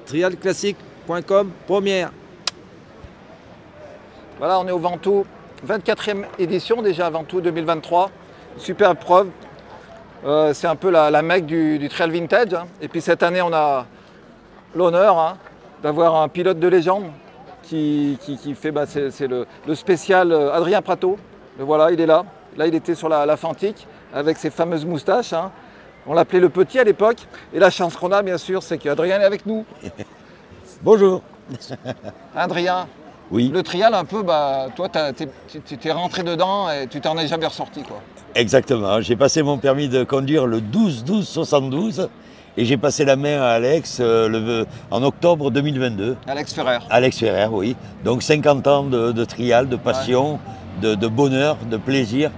trialclassique.com, première. Voilà, on est au Ventoux, 24e édition déjà, Ventoux 2023. Super épreuve. C'est un peu la mecque du trail vintage. Hein. Et puis cette année, on a l'honneur d'avoir un pilote de légende qui fait, c'est le spécial Adrien Prato. Le voilà, il est là. Là, il était sur la Fantique avec ses fameuses moustaches. Hein. On l'appelait le petit à l'époque. Et la chance qu'on a, bien sûr, c'est qu'Adrien est avec nous. Bonjour. Adrien, oui. Le trial, un peu, toi, tu t'es rentré dedans et tu t'en es jamais ressorti, quoi. Exactement. J'ai passé mon permis de conduire le 12-12-72 et j'ai passé la main à Alex en octobre 2022. Alex Ferrer. Alex Ferrer, oui. Donc 50 ans de trial, de passion, de bonheur, de plaisir.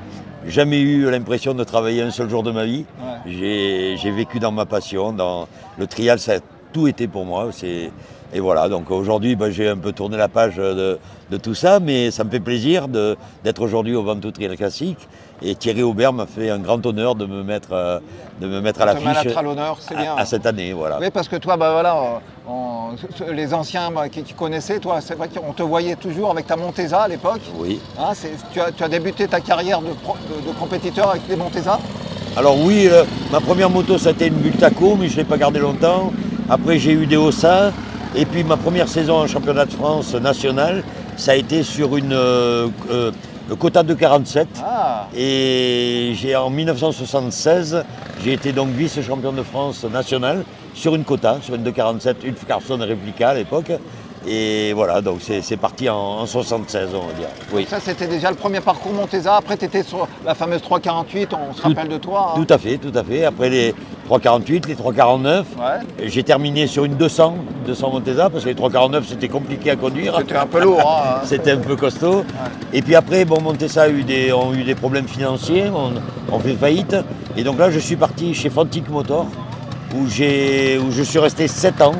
Jamais eu l'impression de travailler un seul jour de ma vie. Ouais. J'ai vécu dans ma passion. Dans le trial, ça a tout été pour moi. Et voilà, donc aujourd'hui, j'ai un peu tourné la page de tout ça, mais ça me fait plaisir d'être aujourd'hui au Ventoux Trial Classique. Et Thierry Aubert m'a fait un grand honneur de me mettre à l'affiche à cette année. Voilà. Oui, parce que toi, les anciens qui connaissaient, toi, c'est vrai qu'on te voyait toujours avec ta Montesa à l'époque. Oui. Hein, tu as débuté ta carrière de compétiteur avec des Montesa? Alors oui, ma première moto, ça a été une Bultaco, mais je ne l'ai pas gardée longtemps. Après, j'ai eu des Ossa. Et puis ma première saison en championnat de France national, ça a été sur une quota de 47. Ah. Et en 1976, j'ai été donc vice-champion de France national sur une quota, sur une 247, une Carlson réplica à l'époque. Et voilà, donc c'est parti en 76, on va dire. Oui. Ça, c'était déjà le premier parcours Montesa. Après, tu étais sur la fameuse 348, on se rappelle de toi. Hein. Tout à fait. Après les 348, les 349, j'ai terminé sur une 200 Montesa, parce que les 349, c'était compliqué à conduire. C'était un peu lourd. Hein. C'était un peu costaud. Ouais. Et puis après, Montesa ont eu des problèmes financiers, on fait faillite. Et donc là, je suis parti chez Fantic Motor, où je suis resté 7 ans.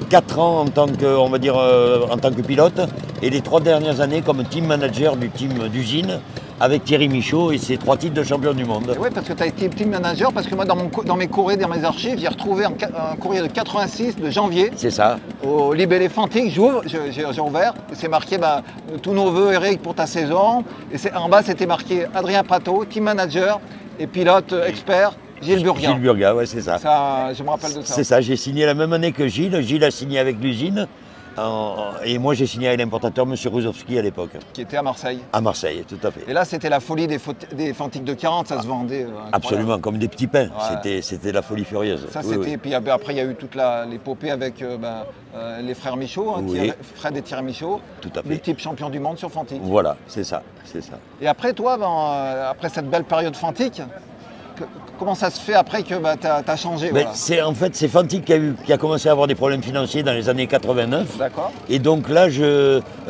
4 ans en tant que pilote et les 3 dernières années comme team manager du team d'usine avec Thierry Michaud et ses 3 titres de champion du monde. Oui, parce que tu as été team manager, parce que moi dans mes courriers, dans mes archives, j'ai retrouvé un courrier de 86 de janvier. C'est ça. Au libellé Fantic, j'ai ouvert, c'est marqué tous nos voeux Eric pour ta saison. Et en bas c'était marqué Adrien Prato, team manager et pilote expert. Gilles Burga. Gilles Burga, ouais, c'est ça. Je me rappelle de ça. C'est ça, j'ai signé la même année que Gilles. Gilles a signé avec l'usine. Et moi, j'ai signé avec l'importateur, M. Rouzowski, à l'époque. Qui était à Marseille. À Marseille, tout à fait. Et là, c'était la folie des Fantiques de 40, ça se vendait. Absolument, comme des petits pains. Ouais. C'était la folie furieuse. Ça, c'était. Puis après, il y a eu toute l'épopée avec les frères Michaud, Fred et Thierry Michaud. Tout à fait. Multiple champion du monde sur Fantique. Voilà, c'est ça. Et après, toi, après cette belle période Fantique, comment ça se fait après que tu as changé? Voilà. C'est Fantic qui a commencé à avoir des problèmes financiers dans les années 89. D'accord. Et donc là,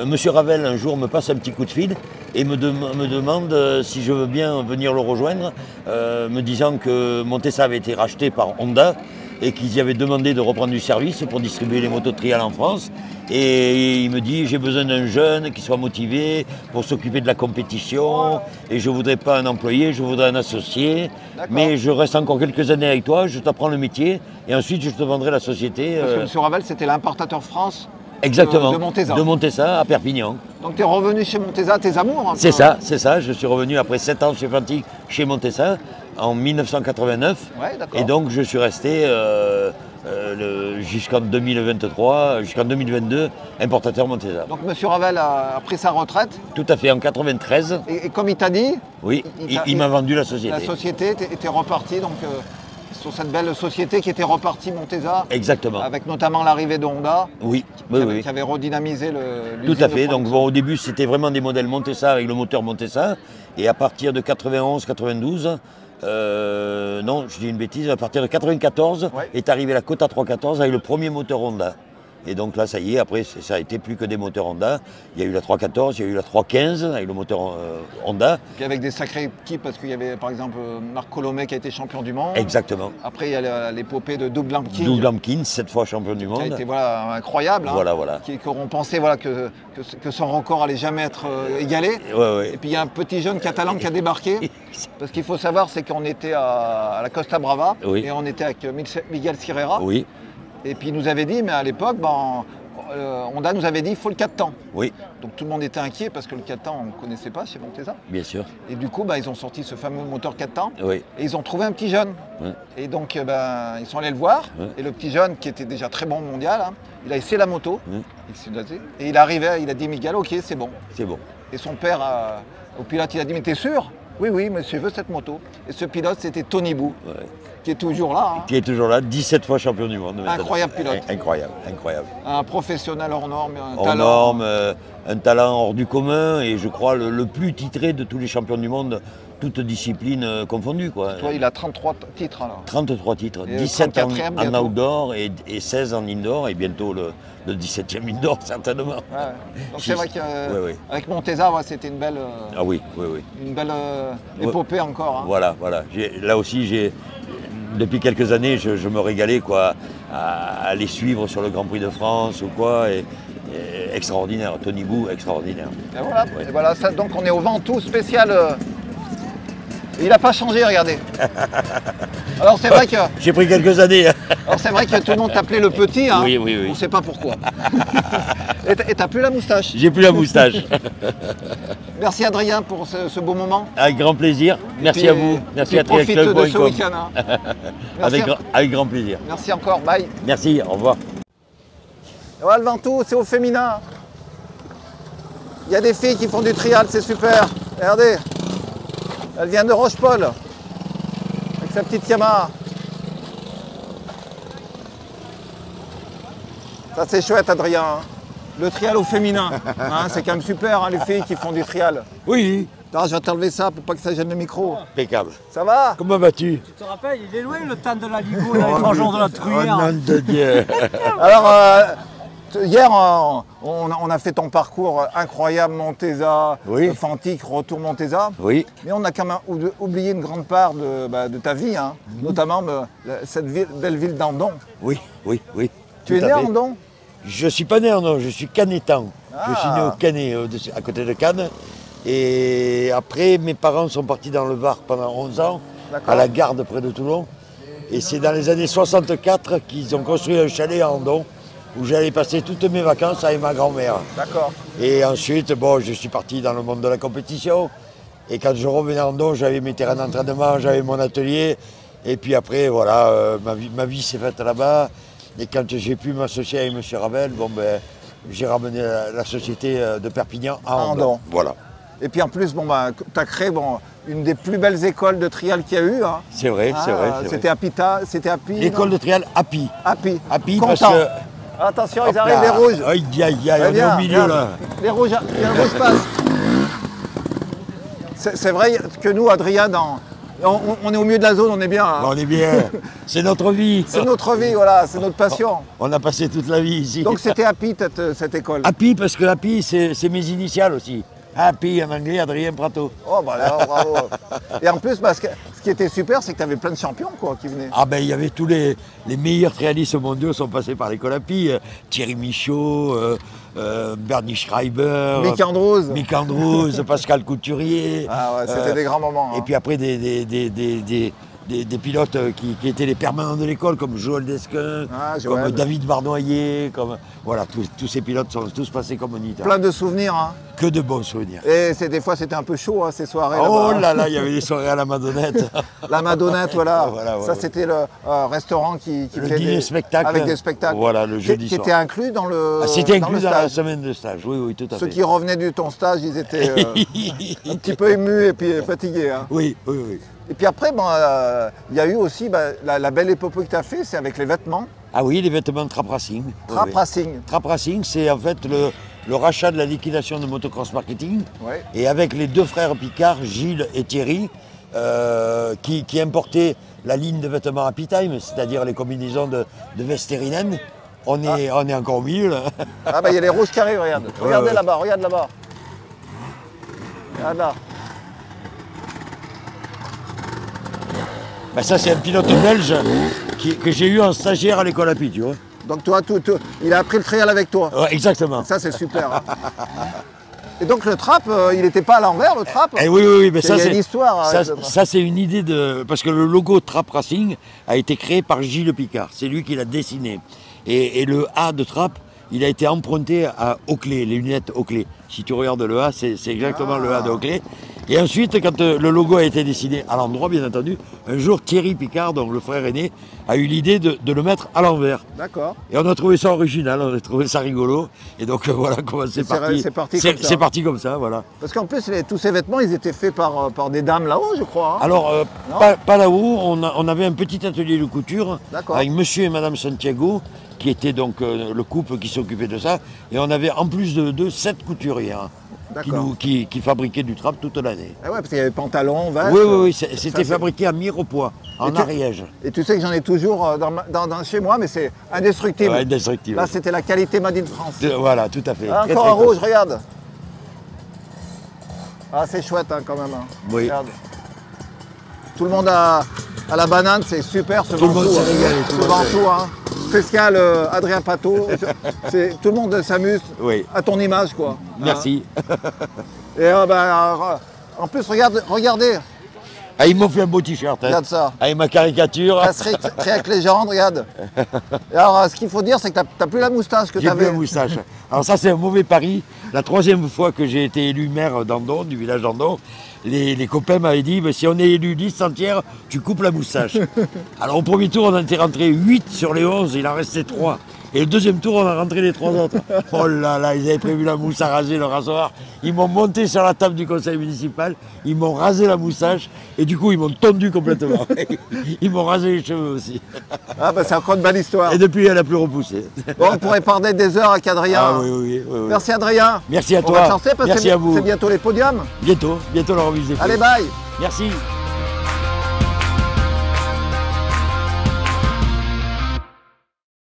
Monsieur Ravel un jour me passe un petit coup de fil et me demande si je veux bien venir le rejoindre, me disant que Montesa avait été racheté par Honda et qu'ils y avaient demandé de reprendre du service pour distribuer les motos de trial en France. Et il me dit, j'ai besoin d'un jeune qui soit motivé pour s'occuper de la compétition. Et je ne voudrais pas un employé, je voudrais un associé. Mais je reste encore quelques années avec toi, je t'apprends le métier. Et ensuite, je te vendrai la société. Parce que M. Ravel, c'était l'importateur France. Exactement, de Montesa. De Montesa à Perpignan. Donc tu es revenu chez Montesa, tes amours? C'est ça. Je suis revenu après 7 ans chez Fantic, chez Montesa, en 1989. Ouais, et donc je suis resté jusqu'en 2023, jusqu'en 2022, importateur Montesa. Donc M. Ravel a pris sa retraite? Tout à fait, en 93. Et comme il t'a dit? Oui, il m'a vendu la société. La société était repartie donc... sur cette belle société qui était repartie Montesa. Exactement. Avec notamment l'arrivée de Honda. Oui, qui avait redynamisé l'usine. Tout à fait. Donc au début, c'était vraiment des modèles Montesa avec le moteur Montesa. Et à partir de 91-92, non, je dis une bêtise, à partir de 94, est arrivé la Kota 314 avec le premier moteur Honda. Et donc là, ça y est, après, ça a été plus que des moteurs Honda. Il y a eu la 314, il y a eu la 315 avec le moteur Honda. Et avec des sacrées équipes, parce qu'il y avait par exemple Marc Colomet qui a été champion du monde. Exactement. Après, il y a l'épopée de Doug Lampkin. Doug Lampkin, 7 fois champion du monde. Qui a été incroyable. Voilà. On pensait que son record allait jamais être égalé. Ouais. Et puis il y a un petit jeune catalan qui a débarqué. Parce qu'il faut savoir, c'est qu'on était à la Costa Brava. Oui. Et on était avec Miguel Sirera. Oui. Et puis il nous avait dit, mais à l'époque, Honda nous avait dit il faut le 4 temps. Oui, Donc tout le monde était inquiet parce que le 4 temps, on ne connaissait pas chez Montesa. bien sûr. Et du coup, ils ont sorti ce fameux moteur 4 temps. Oui. Et ils ont trouvé un petit jeune. Ouais. Et donc, ils sont allés le voir. Ouais. Et le petit jeune, qui était déjà très bon mondial, hein, il a essayé la moto. Ouais. Et il arrivait, il a dit Miguel, ok, c'est bon. C'est bon. Et son père, au pilote, il a dit mais t'es sûr? Oui, oui, monsieur veut cette moto. Et ce pilote, c'était Tony Bou, Ouais. qui est toujours là. Hein. Qui est toujours là, 17 fois champion du monde. Maintenant. Incroyable pilote. Incroyable, incroyable. Un professionnel hors norme, un Hors talent. norme, un talent hors du commun et je crois le plus titré de tous les champions du monde, toutes disciplines confondues. Quoi. Toi, il a 33 titres alors. 33 titres, Et 17 34e en bientôt. outdoor et 16 en indoor et bientôt le 17e indoor certainement. Ouais. Donc Si, c'est vrai si. qu'avec Montesa, c'était une belle, Ah oui, oui, oui. une belle épopée encore. Hein. Voilà, voilà. Là aussi, depuis quelques années, je me régalais quoi, à les suivre sur le Grand Prix de France ou quoi. Et extraordinaire, Tony Bou, extraordinaire. Et voilà, Ouais. et voilà ça, donc on est au Ventoux spécial. Il n'a pas changé, regardez. Alors c'est vrai que, J'ai pris quelques années. tout le monde t'appelait le petit. Hein. Oui, oui, oui. On ne sait pas pourquoi. Et t'as plus la moustache. J'ai plus la moustache. Merci Adrien pour ce beau moment. Avec grand plaisir. Merci Puis, à vous. Merci puis à profite de ce triathlon.com. week-end. Hein. Merci, Avec grand plaisir. merci encore, bye. Merci, au revoir. Et voilà le Ventoux, c'est au féminin. Il y a des filles qui font du trial, c'est super. Regardez, elle vient de Rochepol avec sa petite Yamaha. Ça c'est chouette Adrien. Hein. Le trial au féminin, hein, c'est quand même super hein, les filles qui font du trial. Oui, Attends, je vais t'enlever ça pour pas que ça gêne le micro. impeccable. Ça va? Comment vas-tu? Tu te rappelles, il est loin le temps de la Ligo, là, les 3 jours de la Oh Truyère. nom de Dieu. Alors, hier, on a fait ton parcours incroyable, Montesa, Oui. Fantique, retour Montesa. Oui, Mais on a quand même oublié une grande part de ta vie, hein, notamment cette belle ville d'Andon. oui, oui, oui. Tu es tout à né à fait. Andon? Je suis pas né en Andon, je suis canétan. Ah. Je suis né au Canet, à côté de Cannes. Et après, mes parents sont partis dans le Var pendant 11 ans, D'accord. à la Garde près de Toulon. Et c'est dans les années 64 qu'ils ont construit un chalet à Andon, où j'allais passer toutes mes vacances avec ma grand-mère. D'accord. Et ensuite, bon, je suis parti dans le monde de la compétition. Et quand je revenais à Andon, j'avais mes terrains d'entraînement, j'avais mon atelier. Et puis après, voilà, ma vie s'est faite là-bas. Et quand j'ai pu m'associer avec M. Ravel, j'ai ramené la société de Perpignan à Andon. Andon. Voilà, Et puis en plus, tu as créé une des plus belles écoles de trial qu'il y a eu. Hein. c'est vrai, c'est vrai. c'est C'était vrai. c'était Api. L'école de trial Happy. Api. Happy Content. parce que... Attention, Hop ils arrivent, là. les rouges. Aïe, aïe, aïe, Ouais, on est viens, au milieu viens. là. Les rouges, il y a le rouge passe. C'est vrai que nous, Adrien, on est au milieu de la zone, on est bien. Hein. On est bien, c'est notre vie. C'est notre vie, voilà, c'est notre passion. On a passé toute la vie ici. Donc c'était Happy cette école. Happy parce que Happy c'est mes initiales aussi. Happy en anglais, Adrien Prato. Oh bah alors, bravo. Et en plus, ce qui était super, c'est que tu avais plein de champions quoi, qui venaient. Ah ben il y avait tous les meilleurs trialistes mondiaux sont passés par l'école Happy. Thierry Michaud, Bernie Schreiber, Mick Andrews. Mick Andrews, Pascal Couturier. Ah ouais, c'était des grands moments. Et hein. puis après des pilotes qui étaient les permanents de l'école, comme Joël Desquin, Ah, Joël. comme David Barnoyer, voilà, tous ces pilotes sont tous passés comme moniteurs. Plein de souvenirs. Hein. Que de bons souvenirs. Et des fois, c'était un peu chaud, hein, ces soirées. Oh là-bas. là là, il y avait des soirées à la Madonnette. La Madonnette, voilà. Voilà, Ça, voilà. c'était le restaurant qui Le fait dîner spectacle. avec des spectacles. Voilà, le jeudi Qui soir. était inclus dans le C'était dans inclus le dans la stage. semaine de stage, oui, oui, tout à Ceux fait. qui revenaient de ton stage, ils étaient un petit peu émus et puis fatigués. Hein. Oui, oui, oui. Et puis après, il y a eu aussi la belle épopée que tu as fait, c'est avec les vêtements. Ah oui, les vêtements de Trap Racing. Oui, Trap oui. Racing. Trap Racing, c'est en fait le rachat de la liquidation de Motocross Marketing. Ouais. Et avec les deux frères Picard, Gilles et Thierry, qui importaient la ligne de vêtements Happy Time, c'est-à-dire les combinaisons de Vesterinen. On est encore au milieu là. Ah bah il y a les rouges qui arrivent, regarde. Regardez ouais. là-bas, regarde là-bas. Regarde là. Ben ça c'est un pilote belge que j'ai eu en stagiaire à l'école Happy, tu vois. Donc toi, il a appris le trial avec toi. Ouais, exactement. Ça c'est super. Hein. Et donc le trap, il n'était pas à l'envers, le trap? Eh oui, mais Il y a une histoire. ça c'est une idée de... Parce que le logo Trap Racing a été créé par Gilles Picard, c'est lui qui l'a dessiné. Et le A de Trap, il a été emprunté à Oakley, les lunettes Oakley. Si tu regardes le A, c'est exactement le A de Oakley. Et ensuite, quand le logo a été dessiné à l'endroit, bien entendu, un jour Thierry Picard, donc le frère aîné, a eu l'idée de le mettre à l'envers. D'accord. Et on a trouvé ça original, on a trouvé ça rigolo. Et donc voilà comment c'est parti. C'est parti comme ça, voilà. Parce qu'en plus, tous ces vêtements, ils étaient faits par des dames là-haut, je crois. Hein. Alors, pas là-haut, on avait un petit atelier de couture avec monsieur et madame Santiago, qui était donc le couple qui s'occupait de ça. Et on avait en plus de 7 couturières qui fabriquaient du trap toute l'année. Ah ouais, parce qu'il y avait pantalons, vestes. Oui, c'était fabriqué à Mirepoix, en Ariège. Et tu sais que j'en ai toujours chez moi, mais c'est indestructible. Ouais, indestructible. Là, c'était la qualité Made in France. Voilà, tout à fait. Ah, encore un rouge, regarde. Ah, c'est chouette hein, quand même. Hein. Oui. Regarde. Tout le monde a la banane, c'est super ce Tout le monde s'est régalé. Ce Ventoux, hein. Spécial Adrien Pateau. Tout le monde s'amuse à ton image, quoi. Merci. Et en plus, regardez. Ah, ils m'ont fait un beau t-shirt. Regarde ça. Avec ma caricature. La Triac Légende, regarde. Et alors, ce qu'il faut dire, c'est que tu n'as plus la moustache que tu avais. J'ai plus la moustache. Alors ça, c'est un mauvais pari. La 3e fois que j'ai été élu maire d'Andon, du village d'Andon, les copains m'avaient dit, si on est élu liste entière, tu coupes la moustache. Alors au premier tour, on en était rentré 8 sur les 11, il en restait 3. Et le deuxième tour, on a rentré les 3 autres. Oh là là, ils avaient prévu la mousse à raser, le rasoir. Ils m'ont monté sur la table du conseil municipal, ils m'ont rasé la moustache, et du coup, ils m'ont tondu complètement. Ils m'ont rasé les cheveux aussi. Ah bah c'est encore une belle histoire. Et depuis, elle n'a plus repoussé. Bon, on pourrait parler des heures avec Adrien. Ah oui. Merci Adrien. Merci à toi. On va te lancer parce Merci que à vous. c'est bientôt les podiums. Bientôt la remise des prix. Allez, bye. Merci.